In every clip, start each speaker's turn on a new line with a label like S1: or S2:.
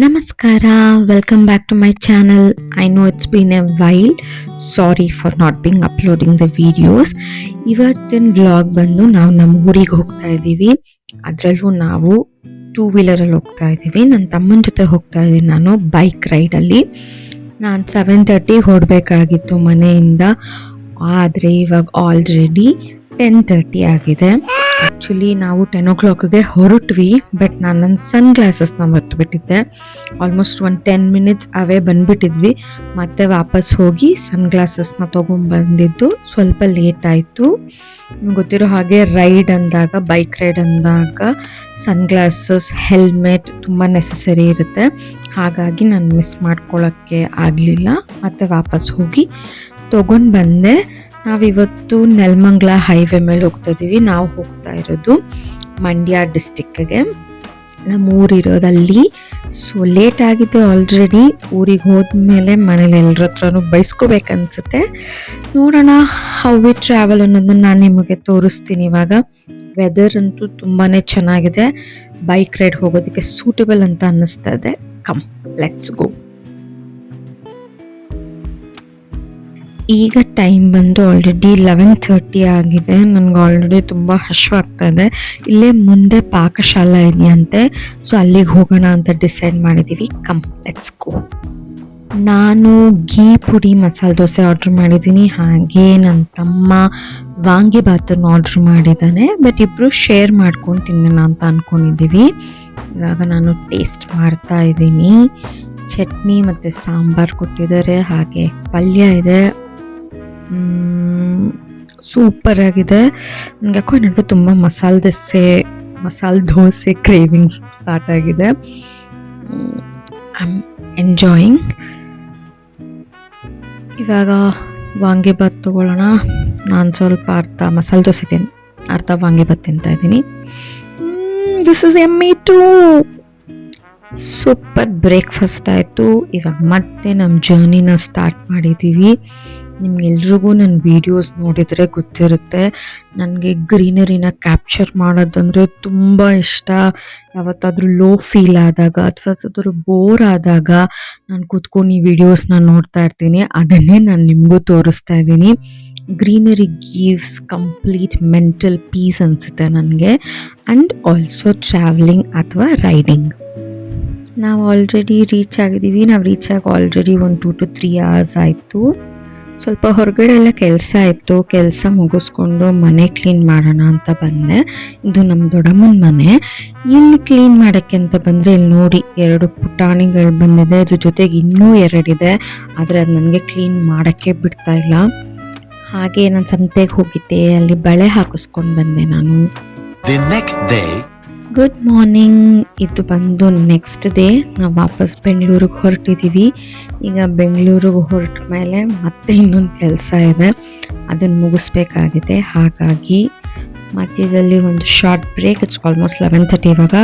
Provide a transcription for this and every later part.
S1: Namaskara, welcome back to my channel. I know it's been a while. Sorry for not being uploading the videos. ಇವತ್ತಿನ vlog ಬಂದು ನಾವು ನಮ್ಮ ಊರಿಗೆ ಹೋಗ್ತಾ ಇದ್ದೀವಿ. ಅದರಲ್ಲೂ ನಾವು 2 ವೀಲರಲ್ಲಿ ಹೋಗ್ತಾ ಇದ್ದೀವಿ. ನನ್ನ ತಮ್ಮನ ಜೊತೆ ಹೋಗ್ತಾ ಇದ್ದೀನಿ ನಾನು ಬೈಕ್ ರೈಡಲ್ಲಿ. ನಾನು 7:30 ಹೊರಡಬೇಕಾಗಿತ್ತು ಮನೆಯಿಂದ, ಆದರೆ ಇವಾಗ ಆಲ್ರೆಡಿ 10:30 ಆಗಿದೆ. ಆ್ಯಕ್ಚುಲಿ ನಾವು 10 o'clockಗೆ ಹೊರಟ್ವಿ, ಬಟ್ ನಾನು ನನ್ನ ಸನ್ ಗ್ಲಾಸಸ್ನ ಮರ್ತುಬಿಟ್ಟಿದ್ದೆ. ಆಲ್ಮೋಸ್ಟ್ ಒಂದು 10 minutes ಅವೇ ಬಂದುಬಿಟ್ಟಿದ್ವಿ. ಮತ್ತೆ ವಾಪಸ್ ಹೋಗಿ ಸನ್ ಗ್ಲಾಸಸ್ನ ತೊಗೊಂಡ್ಬಂದಿದ್ದು ಸ್ವಲ್ಪ ಲೇಟ್ ಆಯಿತು. ನಿಮ್ಗೆ ಗೊತ್ತಿರೋ ಹಾಗೆ ಬೈಕ್ ರೈಡ್ ಅಂದಾಗ ಸನ್ ಗ್ಲಾಸಸ್, ಹೆಲ್ಮೆಟ್ ತುಂಬ ನೆಸಸರಿ ಇರುತ್ತೆ. ಹಾಗಾಗಿ ನಾನು ಮಿಸ್ ಮಾಡ್ಕೊಳ್ಳೋಕ್ಕೆ ಆಗಲಿಲ್ಲ. ಮತ್ತು ವಾಪಸ್ ಹೋಗಿ ತೊಗೊಂಡು ಬಂದೆ. ನಾವಿವತ್ತು ನೆಲಮಂಗಲ ಹೈವೇ ಮೇಲೆ ಹೋಗ್ತಾ ಇದ್ದೀವಿ. ನಾವು ಹೋಗ್ತಾ ಇರೋದು ಮಂಡ್ಯ ಡಿಸ್ಟಿಕ್ಗೆ. ನಮ್ಮ ಊರಿರೋದಲ್ಲಿ. ಸೊ ಲೇಟ್ ಆಗಿದೆ ಆಲ್ರೆಡಿ. ಊರಿಗೆ ಹೋದ್ಮೇಲೆ ಮನೇಲಿ ಎಲ್ಲರ ಹತ್ರನೂ ಬೈಸ್ಕೋಬೇಕನ್ಸುತ್ತೆ. ನೋಡೋಣ ಹೌ ವಿ ಟ್ರಾವೆಲ್ ಅನ್ನೋದನ್ನ ನಾನು ನಿಮಗೆ ತೋರಿಸ್ತೀನಿ. ಇವಾಗ ವೆದರ್ ಅಂತೂ ತುಂಬಾ ಚೆನ್ನಾಗಿದೆ. ಬೈಕ್ ರೈಡ್ ಹೋಗೋದಕ್ಕೆ ಸೂಟಬಲ್ ಅಂತ ಅನ್ನಿಸ್ತಾ ಇದೆ. Come, let's go. ಈಗ ಟೈಮ್ ಬಂದು ಆಲ್ರೆಡಿ 11:30 ಆಗಿದೆ. ನನಗೆ ಆಲ್ರೆಡಿ ತುಂಬ ಹಶ್ವಾಗ್ತಾ ಇದೆ. ಇಲ್ಲೇ ಮುಂದೆ ಪಾಕಶಾಲಾ ಇದೆಯಂತೆ, ಸೊ ಅಲ್ಲಿಗೆ ಹೋಗೋಣ ಅಂತ ಡಿಸೈಡ್ ಮಾಡಿದ್ದೀವಿ. Come, let's go. ನಾನು ಘೀ ಪುಡಿ ಮಸಾಲೆ ದೋಸೆ ಆರ್ಡ್ರ್ ಮಾಡಿದ್ದೀನಿ. ಹಾಗೆ ನನ್ನ ತಮ್ಮ ವಾಂಗಿಬಾತನ್ನು ಆರ್ಡ್ರ್ ಮಾಡಿದ್ದಾನೆ. ಬಟ್ ಇಬ್ಬರು ಶೇರ್ ಮಾಡ್ಕೊಂಡು ತಿನ್ನೋಣ ಅಂತ ಅಂದ್ಕೊಂಡಿದ್ದೀವಿ. ಇವಾಗ ನಾನು ಟೇಸ್ಟ್ ಮಾಡ್ತಾ ಇದ್ದೀನಿ. ಚಟ್ನಿ ಮತ್ತು ಸಾಂಬಾರು ಕೊಟ್ಟಿದ್ದಾರೆ, ಹಾಗೆ ಪಲ್ಯ ಇದೆ. ಸೂಪರ್ ಆಗಿದೆ. ನನಗೆ ಯಾಕೋ ನಡುವೆ ತುಂಬ ಮಸಾಲೆ ದೋಸೆ ಕ್ರೇವಿಂಗ್ಸ್ ಸ್ಟಾರ್ಟ್ ಆಗಿದೆ. I am enjoying. ಇವಾಗ ವಾಂಗಿಬಾತ್ ತೊಗೊಳ್ಳೋಣ. ನಾನು ಸ್ವಲ್ಪ ಅರ್ಧ ಮಸಾಲೆ ದೋಸೆ ಅರ್ಧ ವಾಂಗಿಬಾತ್ ತಿಂತಾ ಇದ್ದೀನಿ. This is yummy two. Super breakfast ಆಯಿತು. ಇವಾಗ ಮತ್ತೆ ನಮ್ಮ ಜರ್ನಿನ ಸ್ಟಾರ್ಟ್ ಮಾಡಿದ್ದೀವಿ. ನಿಮ್ಗೆಲ್ರಿಗೂ ನನ್ನ ವೀಡಿಯೋಸ್ ನೋಡಿದರೆ ಗೊತ್ತಿರುತ್ತೆ, ನನಗೆ ಗ್ರೀನರಿನ ಕ್ಯಾಪ್ಚರ್ ಮಾಡೋದಂದರೆ ತುಂಬ ಇಷ್ಟ. ಯಾವತ್ತಾದರೂ ಲೋ ಫೀಲ್ ಆದಾಗ ಅಥವಾ ಯಾವತ್ತಾದರೂ ಬೋರ್ ಆದಾಗ ನಾನು ಕೂತ್ಕೊಂಡು ಈ ವಿಡಿಯೋಸ್ನ ನೋಡ್ತಾ ಇರ್ತೀನಿ. ಅದನ್ನೇ ನಾನು ನಿಮಗೂ ತೋರಿಸ್ತಾ ಇದ್ದೀನಿ. Greenery gives complete mental piece ಅನಿಸುತ್ತೆ ನನಗೆ. ಆ್ಯಂಡ್ ಆಲ್ಸೋ ಟ್ರಾವೆಲಿಂಗ್ ಅಥವಾ ರೈಡಿಂಗ್. ನಾವು ಆಲ್ರೆಡಿ ರೀಚ್ ಆಗಿದ್ದೀವಿ. ನಾವು ರೀಚ್ ಆಗಿ ಆಲ್ರೆಡಿ ಒಂದು 2 to 3 hours ಆಯಿತು. ಸ್ವಲ್ಪ ಹೊರಗಡೆ ಎಲ್ಲ ಕೆಲಸ ಇತ್ತು. ಕೆಲಸ ಮುಗಿಸ್ಕೊಂಡು ಮನೆ ಕ್ಲೀನ್ ಮಾಡೋಣ ಅಂತ ಬಂದೆ. ಇದು ನಮ್ಮ ದೊಡ್ಡಮ್ಮನ ಮನೆ. ಇಲ್ಲಿ ಕ್ಲೀನ್ ಮಾಡೋಕ್ಕೆ ಅಂತ ಬಂದರೆ ಇಲ್ಲಿ ನೋಡಿ 2 ಪುಟಾಣಿಗಳು ಬಂದಿದೆ. ಅದ್ರ ಜೊತೆಗೆ ಇನ್ನೂ 2 ಇದೆ, ಆದರೆ ಅದು ನನಗೆ ಕ್ಲೀನ್ ಮಾಡೋಕ್ಕೆ ಬಿಡ್ತಾ ಇಲ್ಲ. ಹಾಗೆ ನಾನು ಸಂತೆಗೆ ಹೋಗಿದ್ದೆ, ಅಲ್ಲಿ ಬಳೆ ಹಾಕಿಸ್ಕೊಂಡು ಬಂದೆ ನಾನು. Good morning. ಇದು ಬಂದು ನೆಕ್ಸ್ಟ್ ಡೇ. ನಾವು ವಾಪಸ್ ಬೆಂಗಳೂರಿಗೆ ಹೊರಟಿದ್ದೀವಿ. ಈಗ ಬೆಂಗಳೂರಿಗೆ ಹೊರಟ ಮೇಲೆ ಮತ್ತೆ ಇನ್ನೊಂದು ಕೆಲಸ ಇದೆ, ಅದನ್ನು ಮುಗಿಸ್ಬೇಕಾಗಿದೆ. ಹಾಗಾಗಿ ಮಧ್ಯದಲ್ಲಿ ಒಂದು ಶಾರ್ಟ್ ಬ್ರೇಕ್. It's almost 11:30. ಇವಾಗ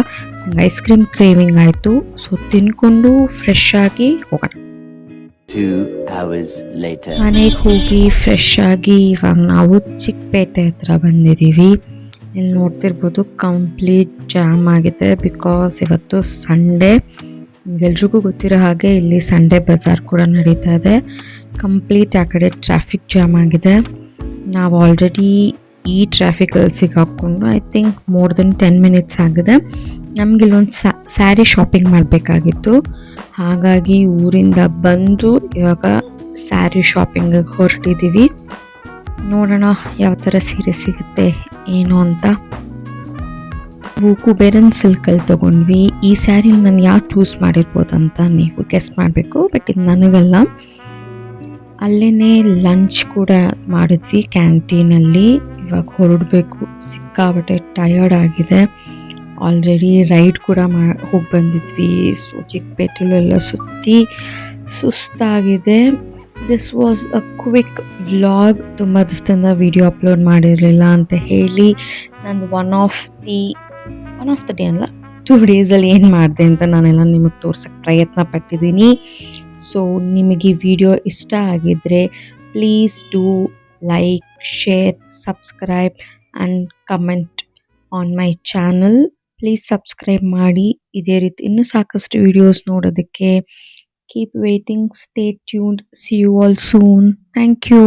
S1: ನಂಗೆ ಐಸ್ ಕ್ರೀಮ್ ಕ್ರೇವಿಂಗ್ ಆಯಿತು. ಸೊ ತಿನ್ಕೊಂಡು ಫ್ರೆಶ್ ಆಗಿ ಹೋಗೋಣ.
S2: 2 hours later.
S1: ಮನೆಗೆ ಹೋಗಿ ಫ್ರೆಶ್ ಆಗಿ ಇವಾಗ ನಾವು ಚಿಕ್ಕಪೇಟೆ ಹತ್ರ ಬಂದಿದ್ದೀವಿ. ಇಲ್ಲಿ ನೋಡ್ತಿರ್ಬೋದು ಕಂಪ್ಲೀಟ್ ಜಾಮ್ ಆಗಿದೆ, ಬಿಕಾಸ್ ಇವತ್ತು ಸಂಡೇ. ಎಲ್ರಿಗೂ ಗೊತ್ತಿರೋ ಹಾಗೆ ಇಲ್ಲಿ ಸಂಡೇ ಬಜಾರ್ ಕೂಡ ನಡೀತಾ ಇದೆ. ಕಂಪ್ಲೀಟ್ ಆ ಕಡೆ ಟ್ರಾಫಿಕ್ ಜಾಮ್ ಆಗಿದೆ. ನಾವು ಆಲ್ರೆಡಿ ಈ ಟ್ರಾಫಿಕಲ್ಲಿ ಸಿಗಾಕೊಂಡು I think more than 10 minutes ಆಗಿದೆ. ನಮ್ಗೆ ಇಲ್ಲೊಂದು ಸ್ಯಾರಿ ಶಾಪಿಂಗ್ ಮಾಡಬೇಕಾಗಿತ್ತು. ಹಾಗಾಗಿ ಊರಿಂದ ಬಂದು ಇವಾಗ ಸ್ಯಾರಿ ಶಾಪಿಂಗಿಗೆ ಹೊರಟಿದ್ದೀವಿ. ನೋಡೋಣ ಯಾವ ಥರ ಸೀರೆ ಸಿಗುತ್ತೆ ಏನು ಅಂತ. ನಾವು ಕುಬೇರನ್ ಸಿಲ್ಕಲ್ಲಿ ತೊಗೊಂಡ್ವಿ. ಈ ಸ್ಯಾರಿ ನಾನು ಯಾಕೆ ಚೂಸ್ ಮಾಡಿರ್ಬೋದು ಅಂತ ನೀವು ಗೆಸ್ ಮಾಡಬೇಕು, ಬಟ್ ಇದು ನನಗಲ್ಲ. ಅಲ್ಲೇ ಲಂಚ್ ಕೂಡ ಮಾಡಿದ್ವಿ ಕ್ಯಾಂಟೀನಲ್ಲಿ. ಇವಾಗ ಹೊರಡಬೇಕು. ಸಿಕ್ಕಾಬಟ್ಟೆ ಟಯರ್ಡ್ ಆಗಿದೆ. ಆಲ್ರೆಡಿ ರೈಡ್ ಕೂಡ ಹೋಗಿ ಬಂದಿದ್ವಿ. ಸೊ ಚಿಕ್ಕಪೇಟೆಲೆಲ್ಲ ಸುತ್ತಿ ಸುಸ್ತಾಗಿದೆ. This was a quick vlog. ತುಂಬ ದಿವಸದಿಂದ ವಿಡಿಯೋ ಅಪ್ಲೋಡ್ ಮಾಡಿರಲಿಲ್ಲ ಅಂತ ಹೇಳಿ ನಂದು ಒನ್ ಆಫ್ ದ ಡೇ ಅಲ್ಲ 2 daysಲ್ಲಿ ಏನು ಮಾಡಿದೆ ಅಂತ ನಾನೆಲ್ಲ ನಿಮಗೆ ತೋರ್ಸೋಕ್ಕೆ ಪ್ರಯತ್ನ ಪಟ್ಟಿದ್ದೀನಿ. ಸೊ ನಿಮಗೆ ಈ ವಿಡಿಯೋ ಇಷ್ಟ ಆಗಿದ್ದರೆ please do like, share, subscribe and comment on my channel. Please subscribe ಮಾಡಿ. ಇದೇ ರೀತಿ ಇನ್ನೂ ಸಾಕಷ್ಟು ವಿಡಿಯೋಸ್ ನೋಡೋದಕ್ಕೆ. Keep waiting, stay tuned, see you all soon. Thank you.